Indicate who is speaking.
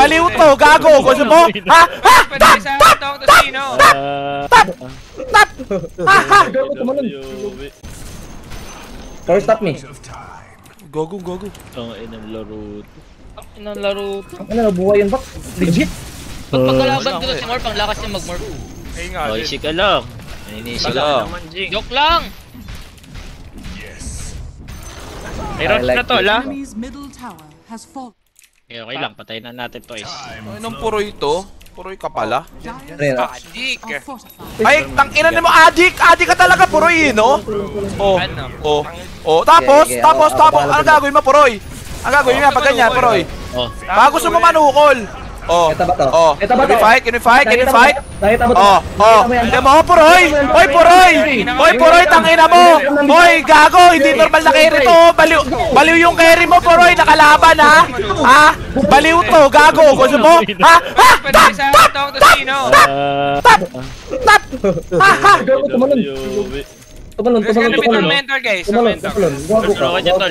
Speaker 1: Baliw to, gago. Gusto mo? Ha? Ha? Tap! Tap! Tap! Tap! Ha? Ha?
Speaker 2: Gago, tumalon. Power stop me.
Speaker 1: Gogo.
Speaker 3: Ang inang laro. Inang laro.
Speaker 2: Ano, nabuhay yun, bak? Legit.
Speaker 4: Pag pagkalaban ko to si Morph, ang lakas niya mag-morph.
Speaker 1: Ay nga.
Speaker 3: Oh, easy ka lang. Inisip ka naman, Jing.
Speaker 4: Joke lang!
Speaker 3: May rush na to, la.
Speaker 5: Enemy's middle tower has fallen.
Speaker 3: Okay lang, patayin na natin to.
Speaker 1: Anong puroy to? Puroy ka pala?
Speaker 2: Ano yun?
Speaker 1: Adik.
Speaker 5: Are fortified.
Speaker 1: Ay, tangina mo, adik! Adik ka talaga, puroy, no? Tapos, ang gagawin mo, puroy? Ang gagawin mo, pag ganyan, puroy.
Speaker 3: Oh.
Speaker 1: Baka gusto mo manukol.
Speaker 2: Ito ba to? Ito ba to?
Speaker 1: Can we fight?
Speaker 2: Nakita mo to?
Speaker 1: Hindi mo, puroy! Hoy, puroy! Hoy, puroy, tangina mo! Hoy, gago! Hindi normal na carry to! Baliw yung carry mo, puroy! Nakalaban, ha? Ha? Baliw to, gago! Gusto mo? Ha? Ha? Tap! Tap! Tap! Tap! Ha? Ha?
Speaker 2: Gago, tumalon. Tumalon.
Speaker 4: There's gonna be tormentor, guys.
Speaker 2: Tumalon. Gago ka.
Speaker 3: Gago ka dyan, tol.